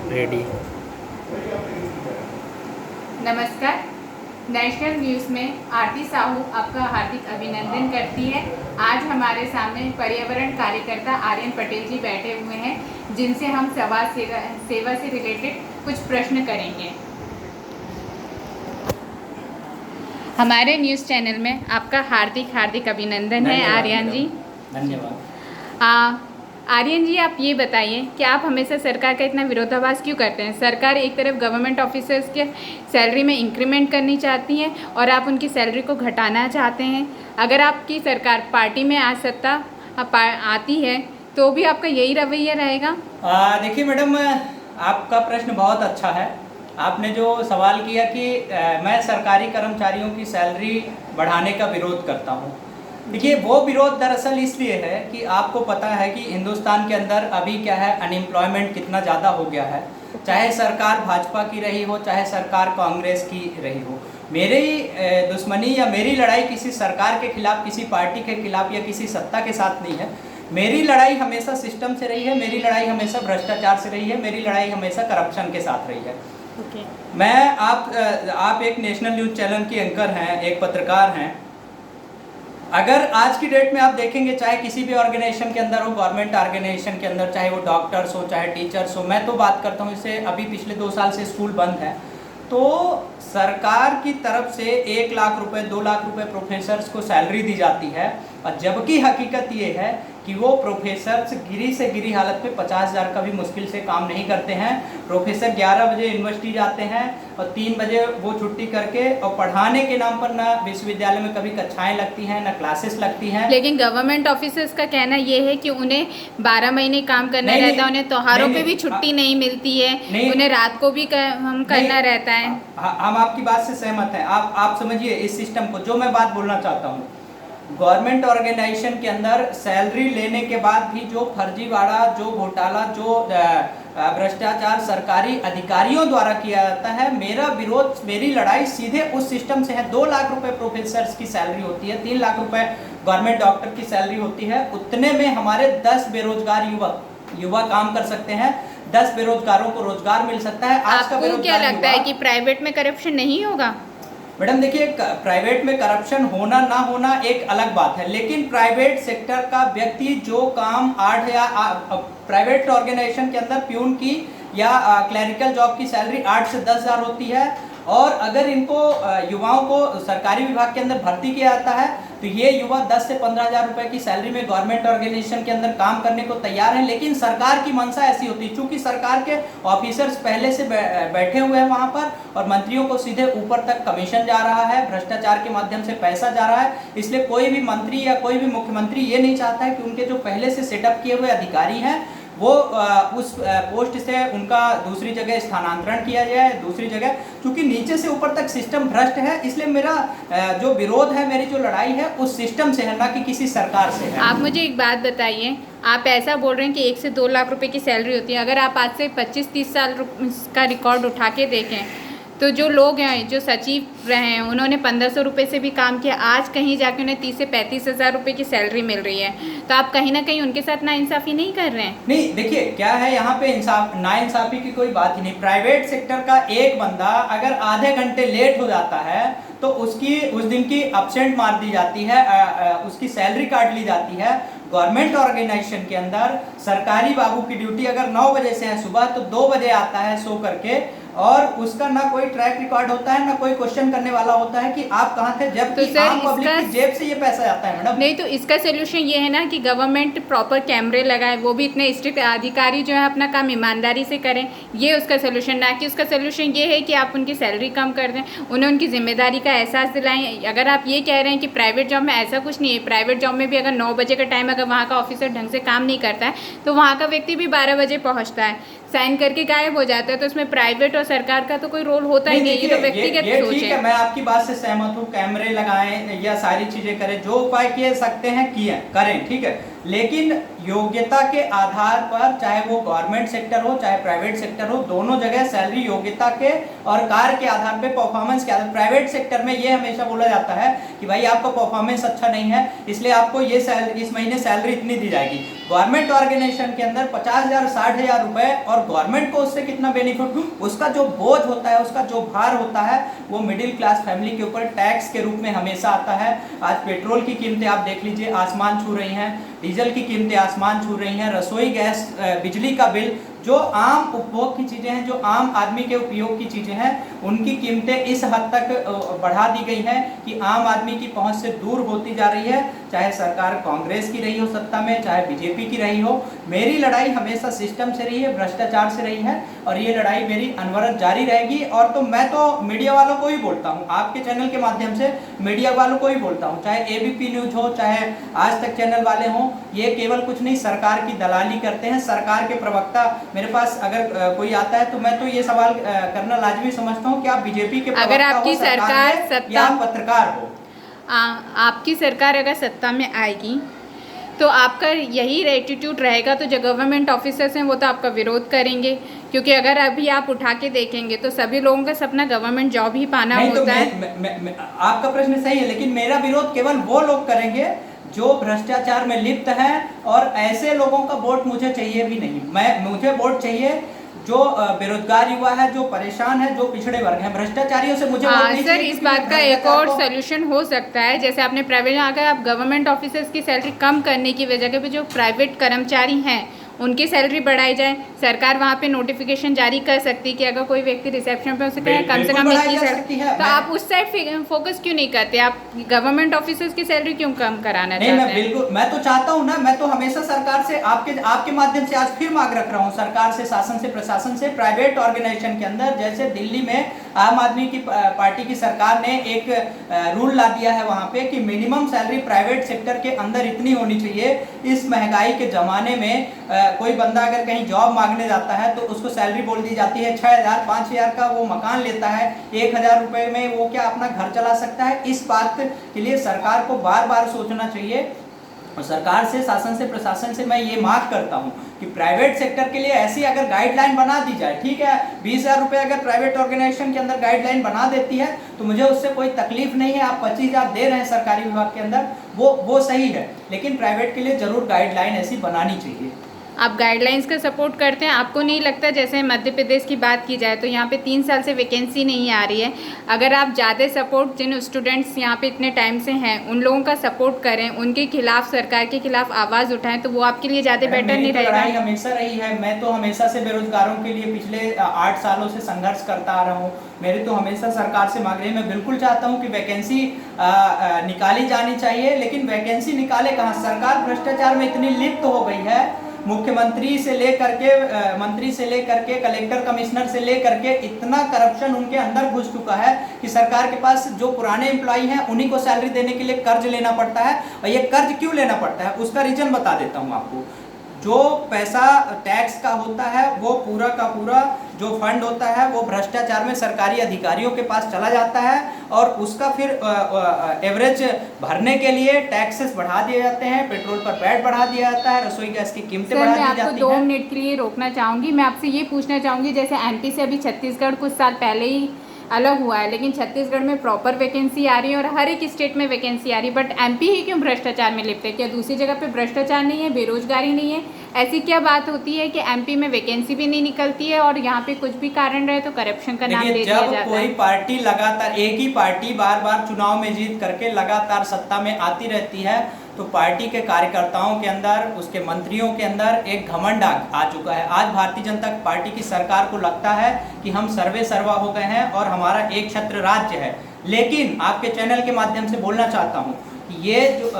Ready. नमस्कार। National news में आरती साहू आपका हार्दिक अभिनंदन करती है। आज हमारे सामने पर्यावरण कार्यकर्ता आर्यन पटेल जी बैठे हुए हैं, जिनसे हम समाज सेवा से रिलेटेड कुछ प्रश्न करेंगे। हमारे न्यूज़ चैनल में आपका हार्दिक अभिनंदन है आर्यन जी। धन्यवाद। आर्यन जी, आप ये बताइए कि आप हमेशा सरकार का इतना विरोधाभास क्यों करते हैं। सरकार एक तरफ गवर्नमेंट ऑफिसर्स के सैलरी में इंक्रीमेंट करनी चाहती है और आप उनकी सैलरी को घटाना चाहते हैं। अगर आपकी सरकार पार्टी में आज सत्ता आती है तो भी आपका यही रवैया रहेगा। देखिए मैडम, आपका प्रश्न बहुत अच्छा है। आपने जो सवाल किया कि मैं सरकारी कर्मचारियों की सैलरी बढ़ाने का विरोध करता हूँ। देखिए, वो विरोध दरअसल इसलिए है कि आपको पता है कि हिंदुस्तान के अंदर अभी क्या है, अनएम्प्लॉयमेंट कितना ज़्यादा हो गया है। चाहे सरकार भाजपा की रही हो, चाहे सरकार कांग्रेस की रही हो। मेरी दुश्मनी या मेरी लड़ाई किसी सरकार के खिलाफ, किसी पार्टी के खिलाफ या किसी सत्ता के साथ नहीं है। मेरी लड़ाई हमेशा सिस्टम से रही है, मेरी लड़ाई हमेशा भ्रष्टाचार से रही है, मेरी लड़ाई हमेशा करप्शन के साथ रही है। मैं आप एक नेशनल न्यूज़ चैनल के एंकर हैं, एक पत्रकार हैं। अगर आज की डेट में आप देखेंगे, चाहे किसी भी ऑर्गेनाइजेशन के अंदर हो, गवर्नमेंट ऑर्गेनाइजेशन के अंदर, चाहे वो डॉक्टर्स हो, चाहे टीचर्स हो, मैं तो बात करता हूँ, इससे अभी पिछले 2 साल से स्कूल बंद है, तो सरकार की तरफ से 1 लाख रुपए 2 लाख रुपए प्रोफेसर्स को सैलरी दी जाती है। और जबकि हकीकत ये है कि वो प्रोफेसर्स गिरी से गिरी हालत में 50,000 का भी मुश्किल से काम नहीं करते हैं। प्रोफेसर 11 बजे यूनिवर्सिटी जाते हैं और 3 बजे वो छुट्टी करके, और पढ़ाने के नाम पर ना विश्वविद्यालय में कभी कक्षाएं लगती हैं, ना क्लासेस लगती हैं। लेकिन गवर्नमेंट ऑफिसर्स का कहना ये है कि उन्हें 12 महीने काम करना रहता है, उन्हें त्योहारों पे भी छुट्टी नहीं मिलती है, उन्हें रात को भी हम करना रहता है। हम आपकी बात से सहमत हैं। आप समझिए इस सिस्टम को। जो मैं बात बोलना चाहता हूँ, गवर्नमेंट ऑर्गेनाइजेशन के अंदर सैलरी लेने के बाद भी जो फर्जीवाड़ा, जो घोटाला, जो भ्रष्टाचार सरकारी अधिकारियों द्वारा किया जाता है, मेरा विरोध, मेरी लड़ाई सीधे उस सिस्टम से है। 2 लाख रुपए प्रोफेसर्स की सैलरी होती है, 3 लाख रुपए गवर्नमेंट डॉक्टर की सैलरी होती है। उतने में हमारे 10 बेरोजगार युवा काम कर सकते हैं, 10 बेरोजगारों को रोजगार मिल सकता है। आज का आपको क्या लगता है कि प्राइवेट में करप्शन नहीं होगा? मैडम देखिए, प्राइवेट में करप्शन होना ना होना एक अलग बात है, लेकिन प्राइवेट सेक्टर का व्यक्ति जो काम 8 या प्राइवेट ऑर्गेनाइजेशन के अंदर प्यून की या क्लरिकल जॉब की सैलरी 8 से 10,000 होती है, और अगर इनको युवाओं को सरकारी विभाग के अंदर भर्ती किया जाता है तो ये युवा 10 से 15,000 रुपए की सैलरी में गवर्नमेंट ऑर्गेनाइजेशन के अंदर काम करने को तैयार हैं। लेकिन सरकार की मंशा ऐसी होती है, चूंकि सरकार के ऑफिसर्स पहले से बैठे हुए हैं वहां पर, और मंत्रियों को सीधे ऊपर तक कमीशन जा रहा है, भ्रष्टाचार के माध्यम से पैसा जा रहा है। इसलिए कोई भी मंत्री या कोई भी मुख्यमंत्री ये नहीं चाहता है कि उनके जो पहले से सेटअप किए हुए अधिकारी हैं वो उस पोस्ट से उनका दूसरी जगह स्थानांतरण किया जाए, दूसरी जगह। क्योंकि नीचे से ऊपर तक सिस्टम भ्रष्ट है, इसलिए मेरा जो विरोध है, मेरी जो लड़ाई है, उस सिस्टम से है, ना कि किसी सरकार से है। आप मुझे एक बात बताइए, आप ऐसा बोल रहे हैं कि 1 से 2 लाख रुपए की सैलरी होती है। अगर आप आज से 25-30 साल का रिकॉर्ड उठा के देखें तो जो लोग हैं, जो सचिव रहे हैं, उन्होंने 1500 रुपये से भी काम किया, आज कहीं जाके उन्हें 30 से 35,000 रुपये की सैलरी मिल रही है। तो आप कहीं ना कहीं उनके साथ नाइंसाफ़ी नहीं कर रहे हैं? नहीं, देखिए क्या है, यहाँ पे नाइंसाफ़ी की कोई बात ही नहीं। प्राइवेट सेक्टर का एक बंदा अगर आधे घंटे लेट हो जाता है तो उस दिन की एब्सेंट मार दी जाती है, उसकी सैलरी काट ली जाती है। गवर्नमेंट ऑर्गेनाइजेशन के अंदर सरकारी बाबू की ड्यूटी अगर 9 बजे से है सुबह, तो 2 बजे आता है सो करके, और उसका ना कोई ट्रैक रिकॉर्ड होता है, ना कोई क्वेश्चन करने वाला होता है कि आप कहाँ थे, जबकि तो आम पब्लिक की जेब से ये पैसा जाता है। मैडम नहीं, तो इसका सोल्यूशन ये है ना कि गवर्नमेंट प्रॉपर कैमरे लगाए, वो भी इतने स्ट्रिक्ट अधिकारी जो है अपना काम ईमानदारी से करें, ये उसका सोल्यूशन। ना कि उसका सोल्यूशन ये है कि आप उनकी सैलरी कम कर दें, उन्हें उनकी जिम्मेदारी का एहसास दिलाएं। अगर आप ये कह रहे हैं कि प्राइवेट जॉब में ऐसा कुछ नहीं है, प्राइवेट जॉब में भी अगर 9 बजे का टाइम, अगर वहाँ का ऑफिसर ढंग से काम नहीं करता है तो वहाँ का व्यक्ति भी 12 बजे पहुँचता है, साइन करके गायब हो जाता है। तो उसमें प्राइवेट और सरकार का तो कोई रोल होता ही नहीं, ये तो व्यक्तिगत सोच है। ठीक है, मैं आपकी बात से सहमत हूँ, कैमरे लगाएं या सारी चीजें करें, जो उपाय किए सकते हैं किए करें, ठीक है। लेकिन योग्यता के आधार पर, चाहे वो गवर्नमेंट सेक्टर हो चाहे प्राइवेट सेक्टर हो, दोनों जगह सैलरी योग्यता के और कार्य के आधार पे, परफॉर्मेंस के आधार। प्राइवेट सेक्टर में ये हमेशा बोला जाता है कि भाई आपका परफॉर्मेंस अच्छा नहीं है इसलिए आपको ये इस महीने सैलरी इतनी दी जाएगी। गवर्नमेंट ऑर्गेनाइजेशन के अंदर 50,000 60,000 रुपए, और गवर्नमेंट को उससे कितना बेनिफिट, उसका जो बोझ होता है, उसका जो भार होता है, वो मिडिल क्लास फैमिली के ऊपर टैक्स के रूप में हमेशा आता है। आज पेट्रोल की कीमतें आप देख लीजिए आसमान छू रही हैं, डीजल की कीमतें आसमान छू रही हैं, रसोई गैस, बिजली का बिल, जो आम उपभोग की चीज़ें हैं, जो आम आदमी के उपयोग की चीज़ें हैं, उनकी कीमतें इस हद तक बढ़ा दी गई हैं कि आम आदमी की पहुंच से दूर होती जा रही है। चाहे सरकार कांग्रेस की रही हो सत्ता में, चाहे बीजेपी की रही हो, मेरी लड़ाई हमेशा सिस्टम से रही है, भ्रष्टाचार से रही है, और ये लड़ाई मेरी अनवरत जारी रहेगी। और तो मैं तो मीडिया वालों को ही बोलता हूँ, आपके चैनल के माध्यम से मीडिया वालों को ही बोलता हूँ, चाहे एबीपी न्यूज हो चाहे आज तक चैनल वाले हों, ये केवल कुछ नहीं सरकार की दलाली करते हैं। सरकार के प्रवक्ता मेरे पास अगर कोई आता है तो मैं तो ये सवाल करना लाजमी समझता हूँ कि आप बीजेपी के अगर आपकी सरकार सत्ता या पत्रकार हो, आपकी सरकार अगर सत्ता में आएगी तो आपका यही एटीट्यूड रहेगा, तो जो गवर्नमेंट ऑफिसर्स हैं वो तो आपका विरोध करेंगे, क्योंकि अगर अभी आप उठा के देखेंगे तो सभी लोगों का सपना गवर्नमेंट जॉब ही पाना होता है। आपका प्रश्न सही है, लेकिन मेरा विरोध केवल वो लोग करेंगे जो भ्रष्टाचार में लिप्त हैं, और ऐसे लोगों का वोट मुझे चाहिए भी नहीं। मुझे वोट चाहिए जो बेरोजगार युवा है, जो परेशान है, जो पिछड़े वर्ग हैं। भ्रष्टाचारियों से मुझे वोट नहीं सर, चाहिए। इस बात का एक और सोल्यूशन हो सकता है, जैसे आपने प्राइवेट, अगर आप गवर्नमेंट ऑफिसर्स की सैलरी कम करने की वजह पे जो प्राइवेट कर्मचारी हैं उनकी सैलरी बढ़ाई जाए, सरकार वहाँ पे नोटिफिकेशन जारी कर सकती है कि अगर कोई व्यक्ति रिसेप्शन पे उसे कहे कम से कम इसकी सैलरी, तो आप उस साइड फोकस क्यों नहीं करते? आप गवर्नमेंट ऑफिसर्स की सैलरी क्यों कम कराना चाहते हैं? बिल्कुल, मैं तो चाहता हूँ ना, मैं तो हमेशा सरकार से आपके माध्यम से आज फिर मांग रख रहा हूँ, सरकार से, शासन से, प्रशासन से, प्राइवेट ऑर्गेनाइजेशन के अंदर, जैसे दिल्ली में आम आदमी की पार्टी की सरकार ने एक रूल ला दिया है वहाँ पे कि मिनिमम सैलरी प्राइवेट सेक्टर के अंदर इतनी होनी चाहिए। इस महंगाई के जमाने में कोई बंदा अगर कहीं जॉब मांगने जाता है तो उसको सैलरी बोल दी जाती है 6,000 5,000 का, वो मकान लेता है 1,000 रुपए में, वो क्या अपना घर चला सकता है? इस बात के लिए सरकार को बार बार सोचना चाहिए, और सरकार से, शासन से, प्रशासन से मैं ये मांग करता हूँ कि प्राइवेट सेक्टर के लिए ऐसी अगर गाइडलाइन बना दी जाए, ठीक है 20,000 रुपये अगर प्राइवेट ऑर्गेनाइजेशन के अंदर गाइडलाइन बना देती है तो मुझे उससे कोई तकलीफ नहीं है। आप 25,000 दे रहे हैं सरकारी विभाग के अंदर, वो सही है, लेकिन प्राइवेट के लिए जरूर गाइडलाइन ऐसी बनानी चाहिए। आप गाइडलाइंस का सपोर्ट करते हैं? आपको नहीं लगता, जैसे मध्य प्रदेश की बात की जाए तो यहाँ पे 3 साल से वैकेंसी नहीं आ रही है, अगर आप ज़्यादा सपोर्ट जिन स्टूडेंट्स यहाँ पे इतने टाइम से हैं उन लोगों का सपोर्ट करें, उनके खिलाफ, सरकार के खिलाफ आवाज़ उठाएं, तो वो आपके लिए ज़्यादा बेटर नहीं रहेगा? लड़ाई हमेशा रही है, मैं तो हमेशा से बेरोजगारों के लिए पिछले 8 सालों से संघर्ष करता आ रहा हूँ। मेरी तो हमेशा सरकार से मांग रही है, मैं बिल्कुल चाहता हूँ कि वैकेंसी निकाली जानी चाहिए, लेकिन वैकेंसी निकाले कहाँ? सरकार भ्रष्टाचार में इतनी लिप्त हो गई है, मुख्यमंत्री से लेकर के मंत्री से लेकर के कलेक्टर कमिश्नर से लेकर के इतना करप्शन उनके अंदर घुस चुका है कि सरकार के पास जो पुराने एम्प्लॉई हैं उन्हीं को सैलरी देने के लिए कर्ज लेना पड़ता है। और ये कर्ज क्यों लेना पड़ता है उसका रीजन बता देता हूँ आपको। जो पैसा टैक्स का होता है वो पूरा का पूरा जो फंड होता है वो भ्रष्टाचार में सरकारी अधिकारियों के पास चला जाता है, और उसका फिर एवरेज भरने के लिए टैक्सेस बढ़ा दिए जाते हैं, पेट्रोल पर वैट बढ़ा दिया जाता है, रसोई गैस की कीमतें बढ़ा दी जाती हैं। मैं आपको 2 मिनट के लिए रोकना चाहूँगी। मैं आपसे ये पूछना चाहूँगी, जैसे एमपी से अभी छत्तीसगढ़ कुछ साल पहले ही अलग हुआ है, लेकिन छत्तीसगढ़ में प्रॉपर वैकेंसी आ रही है और हर एक स्टेट में वैकेंसी आ रही है, बट एमपी ही क्यों भ्रष्टाचार में लिप्त है? क्या दूसरी जगह पे भ्रष्टाचार नहीं है, बेरोजगारी नहीं है? ऐसी क्या बात होती है कि एमपी में वैकेंसी भी नहीं निकलती है और यहाँ पे कुछ भी कारण रहे तो करप्शन का नाम दे दिया जाता है? जब कोई पार्टी लगातार, एक ही पार्टी बार बार चुनाव में जीत करके लगातार सत्ता में आती रहती है, तो पार्टी के कार्यकर्ताओं के अंदर, उसके मंत्रियों के अंदर एक घमंड आ चुका है। आज भारतीय जनता पार्टी की सरकार को लगता है कि हम सर्वे सर्वा हो गए हैं और हमारा एक छत्र राज्य है। लेकिन आपके चैनल के माध्यम से बोलना चाहता हूँ कि ये जो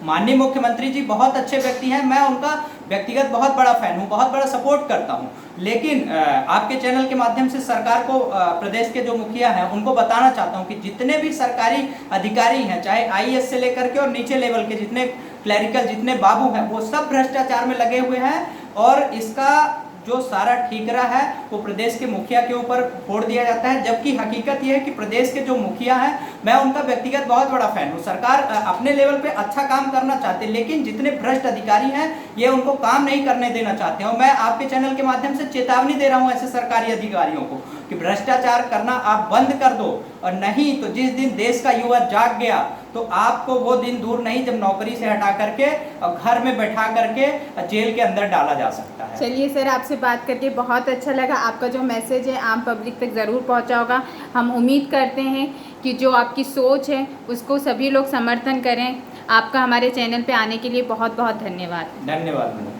माननीय मुख्यमंत्री जी बहुत अच्छे व्यक्ति हैं, मैं उनका व्यक्तिगत बहुत बड़ा फैन हूँ, बहुत बड़ा सपोर्ट करता हूँ, लेकिन आपके चैनल के माध्यम से सरकार को, प्रदेश के जो मुखिया हैं उनको बताना चाहता हूँ कि जितने भी सरकारी अधिकारी हैं, चाहे आईएएस से लेकर के और नीचे लेवल के जितने क्लरिकल, जितने बाबू हैं, वो सब भ्रष्टाचार में लगे हुए हैं। और इसका जो सारा ठीकरा है वो प्रदेश के मुखिया के ऊपर फोड़ दिया जाता है, जबकि हकीकत ये है कि प्रदेश के जो मुखिया हैं, मैं उनका व्यक्तिगत बहुत बड़ा फैन हूँ। सरकार अपने लेवल पे अच्छा काम करना चाहते हैं, लेकिन जितने भ्रष्ट अधिकारी हैं ये उनको काम नहीं करने देना चाहते हैं। और मैं आपके चैनल के माध्यम से चेतावनी दे रहा हूँ ऐसे सरकारी अधिकारियों को कि भ्रष्टाचार करना आप बंद कर दो, और नहीं तो जिस दिन देश का युवा जाग गया तो आपको वो दिन दूर नहीं जब नौकरी से हटा करके और घर में बैठा करके जेल के अंदर डाला जा सकता है। चलिए सर, आपसे बात करके बहुत अच्छा लगा। आपका जो मैसेज है आम पब्लिक तक ज़रूर पहुंचा होगा। हम उम्मीद करते हैं कि जो आपकी सोच है उसको सभी लोग समर्थन करें। आपका हमारे चैनल पे आने के लिए बहुत बहुत धन्यवाद। धन्यवाद मैडम।